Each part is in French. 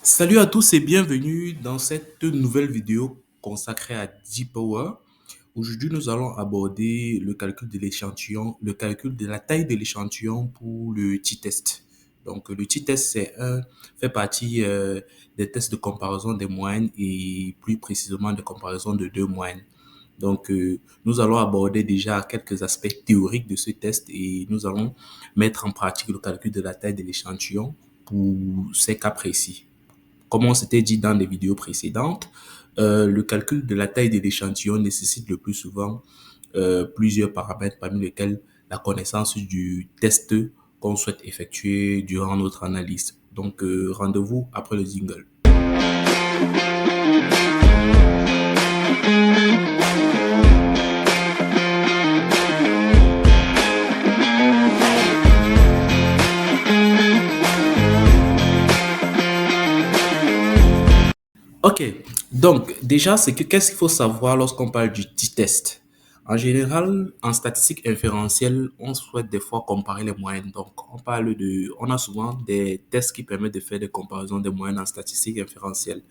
Salut à tous et bienvenue dans cette nouvelle vidéo consacrée à G-Power. Aujourd'hui, nous allons aborder le calcul de l'échantillon, le calcul de la taille de l'échantillon pour le t-test. Donc, le t-test, fait partie des tests de comparaison des moyennes et plus précisément de comparaison de deux moyennes. Donc, nous allons aborder déjà quelques aspects théoriques de ce test et nous allons mettre en pratique le calcul de la taille de l'échantillon pour ces cas précis. Comme on s'était dit dans les vidéos précédentes, le calcul de la taille de l'échantillon nécessite le plus souvent plusieurs paramètres, parmi lesquels la connaissance du test qu'on souhaite effectuer durant notre analyse. Donc, rendez-vous après le jingle. Ok, donc déjà, qu'est-ce qu'il faut savoir lorsqu'on parle du t-test? En général, en statistique inférentielle, on souhaite des fois comparer les moyennes. Donc, on a souvent des tests qui permettent de faire des comparaisons des moyennes en statistique inférentielle.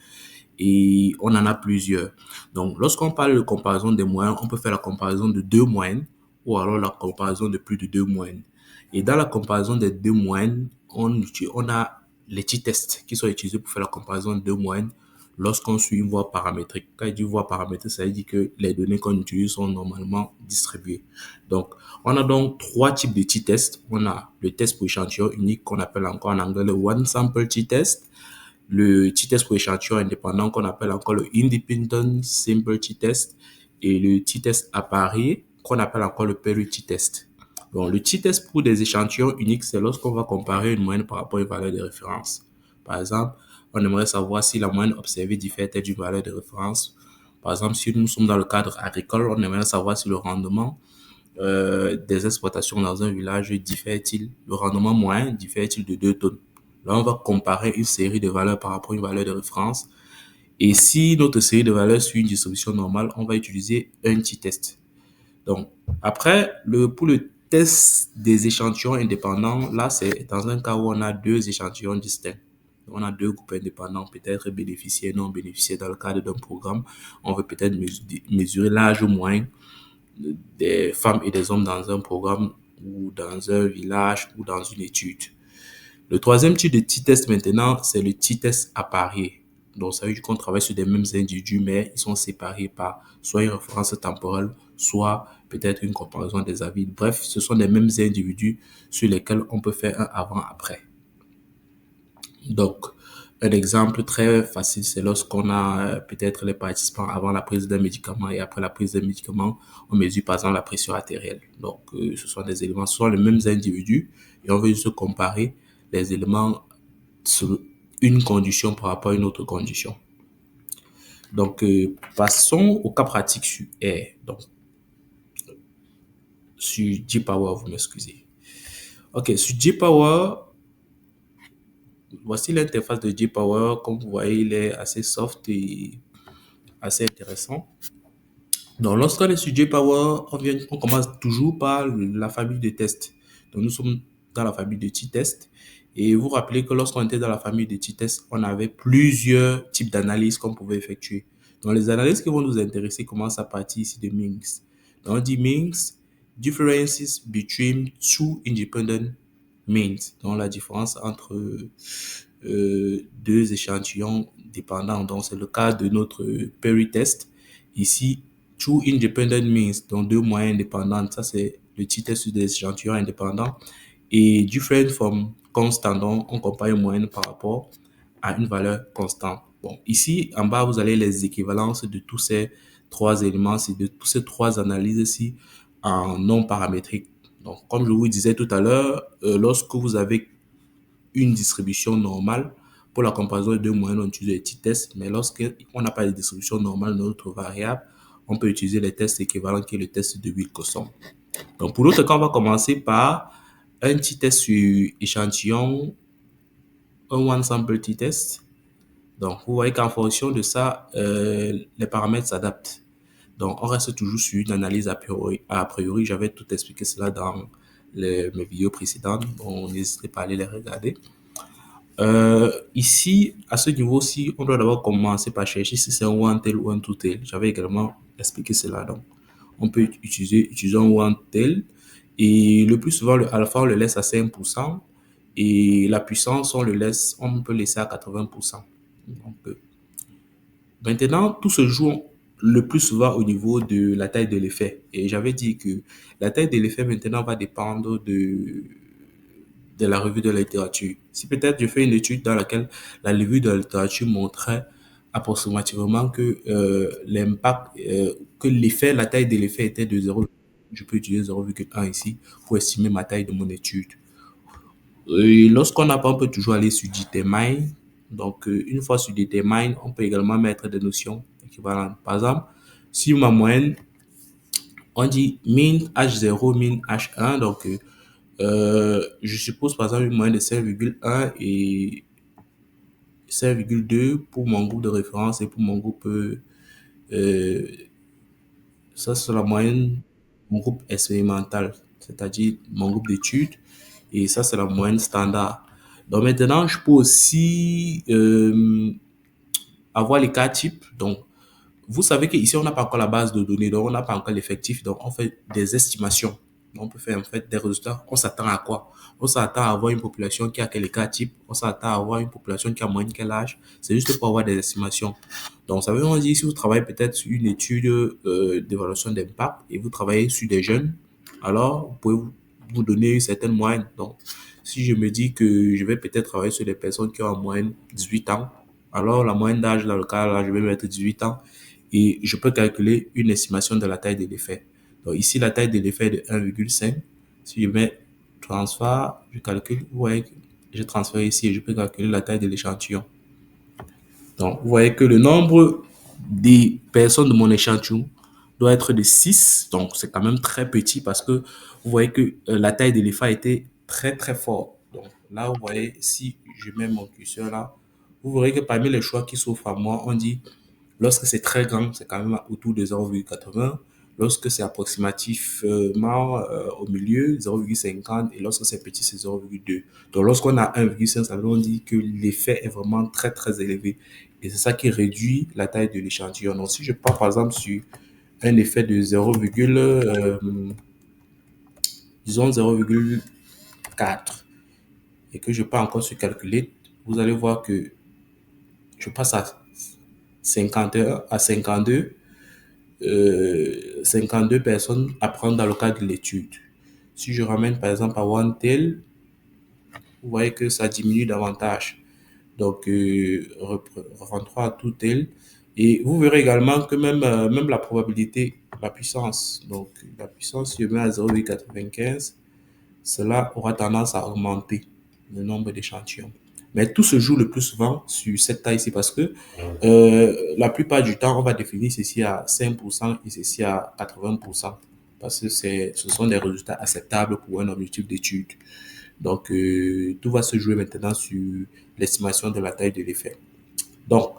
Et on en a plusieurs. Donc, lorsqu'on parle de comparaison des moyennes, on peut faire la comparaison de deux moyennes ou alors la comparaison de plus de deux moyennes. Et dans la comparaison des deux moyennes, on a les t-tests qui sont utilisés pour faire la comparaison de deux moyennes lorsqu'on suit une voie paramétrique. Quand je dis voie paramétrique, ça veut dire que les données qu'on utilise sont normalement distribuées. Donc, on a donc trois types de t-tests. On a le test pour échantillon unique qu'on appelle encore en anglais le one sample t-test, le t-test pour échantillon indépendant qu'on appelle encore le independent simple t-test et le t-test appareillé qu'on appelle encore le Perry t-test. Donc, le t-test pour des échantillons uniques, c'est lorsqu'on va comparer une moyenne par rapport à une valeur de référence. Par exemple, on aimerait savoir si la moyenne observée diffère-t-elle d'une valeur de référence. Par exemple, si nous sommes dans le cadre agricole, on aimerait savoir si le rendement des exploitations dans un village diffère-t-il, le rendement moyen diffère-t-il de 2 tonnes. Là, on va comparer une série de valeurs par rapport à une valeur de référence. Et si notre série de valeurs suit une distribution normale, on va utiliser un t-test. Donc, après, pour le test des échantillons indépendants, là, c'est dans un cas où on a deux échantillons distincts. On a deux groupes indépendants, peut-être bénéficiaires, non bénéficiaires dans le cadre d'un programme. On veut peut-être mesurer l'âge moyen des femmes et des hommes dans un programme ou dans un village ou dans une étude. Le troisième type de t-test maintenant, c'est le t-test appareillé. Donc, ça veut dire qu'on travaille sur des mêmes individus, mais ils sont séparés par soit une référence temporelle, soit peut-être une comparaison des avis. Bref, ce sont les mêmes individus sur lesquels on peut faire un avant-après. Donc, un exemple très facile, c'est lorsqu'on a peut-être les participants avant la prise d'un médicament et après la prise d'un médicament, on mesure par exemple la pression artérielle. Donc, ce sont des éléments, ce sont les mêmes individus et on veut juste comparer les éléments sur une condition par rapport à une autre condition. Donc, passons au cas pratique sur R. Donc, sur G-Power, vous m'excusez. Ok, sur G-Power, voici l'interface de G-Power. Comme vous voyez, il est assez soft et assez intéressant. Donc, lorsqu'on est sur J-Power, on commence toujours par la famille de tests. Donc, nous sommes dans la famille de t-tests. Et vous vous rappelez que lorsqu'on était dans la famille de t-tests, on avait plusieurs types d'analyses qu'on pouvait effectuer. Donc, les analyses qui vont nous intéresser commencent à partir ici de Mings. Donc, on dit Mings, differences between two independent means. Donc, la différence entre deux échantillons dépendants. Donc, c'est le cas de notre Perry test. Ici, two independent means, donc deux moyens indépendants. Ça, c'est le titre sur des échantillons indépendants. Et different from constant, donc on compare une moyenne par rapport à une valeur constante. Bon, ici, en bas, vous avez les équivalences de tous ces trois éléments, de toutes ces trois analyses-ci en non paramétrique. Donc, comme je vous disais tout à l'heure, lorsque vous avez une distribution normale, pour la comparaison de deux moyennes, on utilise les petits tests, mais lorsqu'on n'a pas de distribution normale de notre variable, on peut utiliser les tests équivalents qui est le test de Wilcoxon. Donc, pour notre cas, on va commencer par un petit test sur échantillon, un one sample t-test. Donc, vous voyez qu'en fonction de ça, les paramètres s'adaptent. Donc, on reste toujours sur une analyse a priori. J'avais tout expliqué cela dans mes vidéos précédentes. Bon, n'hésitez pas à aller les regarder. Ici, à ce niveau-ci, on doit d'abord commencer par chercher si c'est un one-tail ou un two-tail. J'avais également expliqué cela. Donc, on peut utiliser un one-tail. Et le plus souvent, le alpha, on le laisse à 5%. Et la puissance, on peut laisser à 80%. Donc, maintenant, tout se joue le plus souvent au niveau de la taille de l'effet. Et j'avais dit que la taille de l'effet maintenant va dépendre de la revue de la littérature. Si peut-être je fais une étude dans laquelle la revue de la littérature montrait approximativement que l'impact, que l'effet, la taille de l'effet était de 0, je peux utiliser 0,1 ici pour estimer ma taille de mon étude. Et lorsqu'on n'a pas, on peut toujours aller sur Determine. Donc, une fois sur Determine, on peut également mettre des notions équivalentes. Par exemple, si ma moyenne, on dit min H0, min H1, donc je suppose par exemple une moyenne de 5,1 et 5,2 pour mon groupe de référence et pour mon groupe, euh, ça c'est la moyenne, mon groupe expérimental, c'est-à-dire mon groupe d'études, et ça c'est la moyenne standard. Donc maintenant, je peux aussi avoir les cas types. Donc, vous savez qu'ici, on n'a pas encore la base de données, donc on n'a pas encore l'effectif, donc on fait des estimations. On peut faire en fait des résultats. On s'attend à quoi? On s'attend à avoir une population qui a quel cas type, on s'attend à avoir une population qui a moins de quel âge. C'est juste pour avoir des estimations. Donc, ça veut dire si vous travaillez peut-être sur une étude d'évaluation d'impact et vous travaillez sur des jeunes, alors vous pouvez vous donner une certaine moyenne. Donc, si je me dis que je vais peut-être travailler sur des personnes qui ont en moyenne 18 ans, alors la moyenne d'âge dans le cas là, je vais mettre 18 ans et je peux calculer une estimation de la taille de l'effet. Donc ici, la taille de l'effet est de 1,5. Si je mets transfert, je calcule, vous voyez que je transfère ici et je peux calculer la taille de l'échantillon. Donc, vous voyez que le nombre des personnes de mon échantillon doit être de 6. Donc, c'est quand même très petit parce que vous voyez que la taille de l'effet était très, très forte. Donc, là, vous voyez, si je mets mon curseur là, vous verrez que parmi les choix qui s'offrent à moi, on dit lorsque c'est très grand, c'est quand même autour de 0,80. Lorsque c'est approximativement au milieu, 0,50. Et lorsque c'est petit, c'est 0,2. Donc, lorsqu'on a 1,5, ça veut dire que l'effet est vraiment très, très élevé. Et c'est ça qui réduit la taille de l'échantillon. Donc, si je pars par exemple sur un effet de 0, disons 0,4 et que je pars encore sur Calculate, vous allez voir que je passe à 51, à 52, 52 personnes à prendre dans le cadre de l'étude. Si je ramène par exemple à OneTail, vous voyez que ça diminue davantage. Donc, 3 à tout tel. Et vous verrez également que même la probabilité, la puissance, donc la puissance, si je mets à 0,95, cela aura tendance à augmenter le nombre d'échantillons. Mais tout se joue le plus souvent sur cette taille-ci parce que la plupart du temps, on va définir ceci à 5% et ceci à 80% parce que ce sont des résultats acceptables pour un objectif d'étude. Donc, tout va se jouer maintenant sur l'estimation de la taille de l'effet. Donc,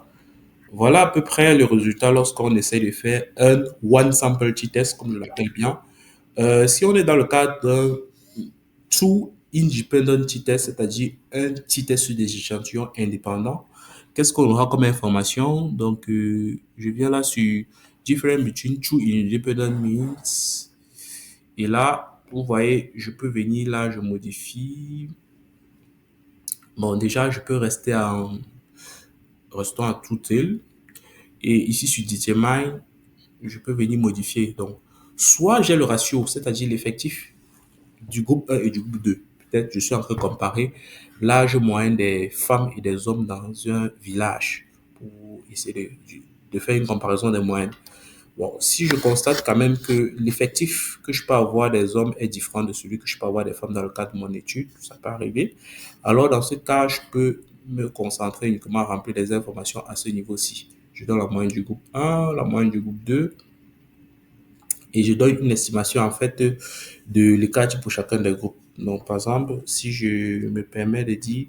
voilà à peu près le résultat lorsqu'on essaie de faire un one sample t-test, comme je l'appelle bien. Si on est dans le cadre d'un two independent t-test, c'est-à-dire un t-test sur des échantillons indépendants, qu'est-ce qu'on aura comme information? Donc, je viens là sur difference between two independent means. Et là, vous voyez, je peux venir là, je modifie. Bon, déjà, je peux rester en restant à tout-tail. Et ici, sur Determine, je peux venir modifier. Donc, soit j'ai le ratio, c'est-à-dire l'effectif du groupe 1 et du groupe 2. Peut-être je suis en train de comparer l'âge moyen des femmes et des hommes dans un village pour essayer de faire une comparaison des moyennes. Bon, si je constate quand même que l'effectif que je peux avoir des hommes est différent de celui que je peux avoir des femmes dans le cadre de mon étude, ça peut arriver. Alors, dans ce cas, je peux me concentrer uniquement à remplir des informations à ce niveau-ci. Je donne la moyenne du groupe 1, la moyenne du groupe 2, et je donne une estimation en fait de l'écart pour chacun des groupes. Donc, par exemple, si je me permets de dire,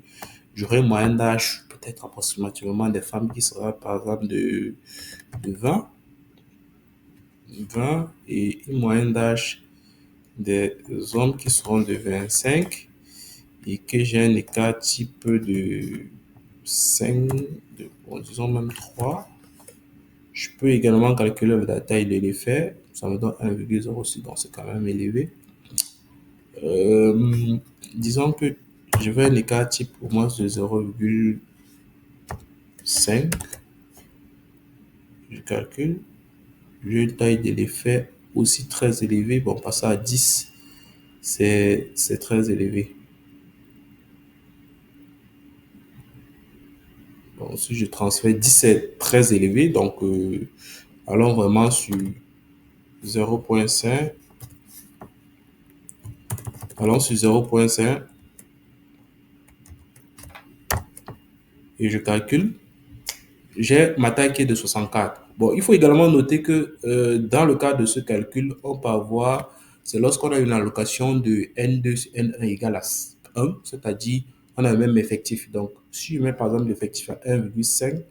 j'aurai une moyenne d'âge peut-être approximativement des femmes qui sera par exemple de 20 et une moyenne d'âge des hommes qui seront de 25 et que j'ai un écart type de 5, bon, disons même 3, je peux également calculer la taille de l'effet. Ça me donne 1,06, donc c'est quand même élevé. Euh, Disons que je veux un écart type au moins de 0,5. Je calcule. J'ai une taille de l'effet aussi très élevée. Bon, passer à 10, c'est très élevé. Bon, si je transfère 10, c'est très élevé. Donc, allons vraiment sur 0,5. Allons sur 0,5 et je calcule. J'ai ma taille qui est de 64. Bon, il faut également noter que dans le cas de ce calcul, on peut avoir, c'est lorsqu'on a une allocation de N2 sur N1 égale à 1, c'est-à-dire on a le même effectif. Donc, si je mets par exemple l'effectif à 1,5,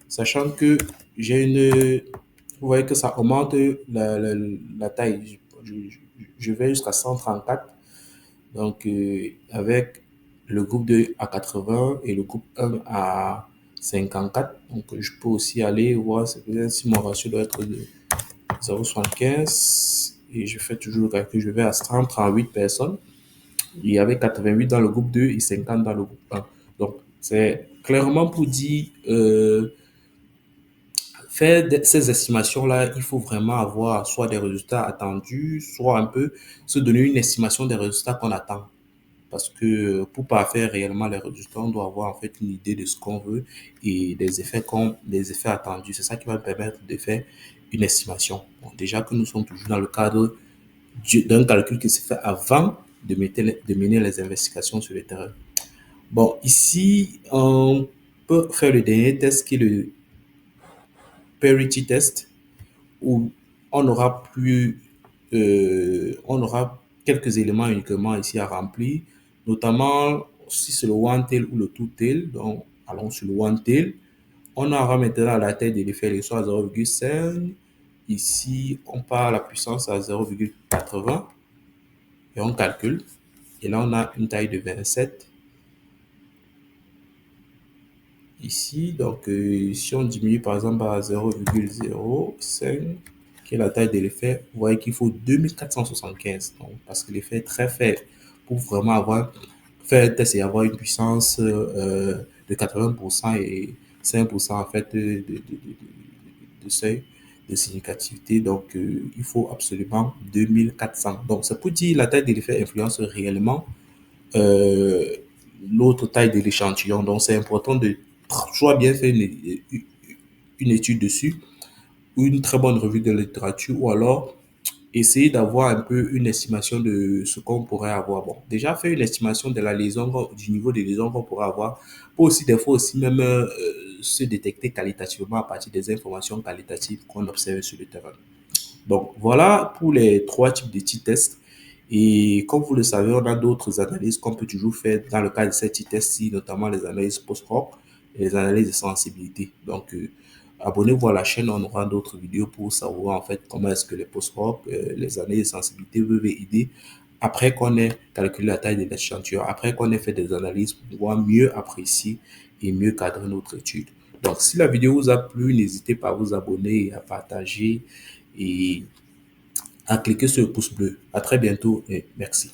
sachant que j'ai une, vous voyez que ça augmente la taille. Je vais jusqu'à 134. Donc, avec le groupe 2 à 80 et le groupe 1 à 54. Donc, je peux aussi aller voir si mon ratio doit être de 0,75. Et je fais toujours le calcul. Je vais à 138 personnes. Il y avait 88 dans le groupe 2 et 50 dans le groupe 1. Donc, c'est clairement pour dire, faire ces estimations-là, il faut vraiment avoir soit des résultats attendus, soit un peu se donner une estimation des résultats qu'on attend. Parce que pour parfaire réellement les résultats, on doit avoir en fait une idée de ce qu'on veut et des effets attendus. C'est ça qui va me permettre de faire une estimation. Bon, déjà que nous sommes toujours dans le cadre d'un calcul qui se fait avant de mener les investigations sur le terrain. Bon, ici, on peut faire le dernier test qui est le parity test, où on aura plus, on aura quelques éléments uniquement ici à remplir, notamment si c'est le one tail ou le two tail. Donc, allons sur le one tail. On aura maintenant la taille de l'effet soit à 0,5. Ici, on part la puissance à 0,80 et on calcule. Et là, on a une taille de 27. Ici, donc, si on diminue par exemple à 0,05, qui est la taille de l'effet, vous voyez qu'il faut 2475. Donc, parce que l'effet est très faible pour vraiment faire un test et avoir une puissance de 80% et 5% en fait de seuil de significativité. Donc, il faut absolument 2400. Donc, c'est pour dire la taille de l'effet influence réellement euh, l'autre taille de l'échantillon. Donc, c'est important de soit bien faire une étude dessus, ou une très bonne revue de littérature, ou alors essayer d'avoir un peu une estimation de ce qu'on pourrait avoir. Bon, déjà faire une estimation de la lésion, du niveau de lésion qu'on pourrait avoir, pour aussi des fois aussi même se détecter qualitativement à partir des informations qualitatives qu'on observe sur le terrain. Donc, voilà pour les trois types de petits tests. Et comme vous le savez, on a d'autres analyses qu'on peut toujours faire dans le cas de ces petits tests-ci, notamment les analyses post-hoc et les analyses de sensibilité. Donc, abonnez-vous à la chaîne, on aura d'autres vidéos pour savoir en fait comment est-ce que les post-hoc, les analyses de sensibilité peuvent aider après qu'on ait calculé la taille de l'échantillon, après qu'on ait fait des analyses pour pouvoir mieux apprécier et mieux cadrer notre étude. Donc, si la vidéo vous a plu, n'hésitez pas à vous abonner et à partager et à cliquer sur le pouce bleu. À très bientôt et merci.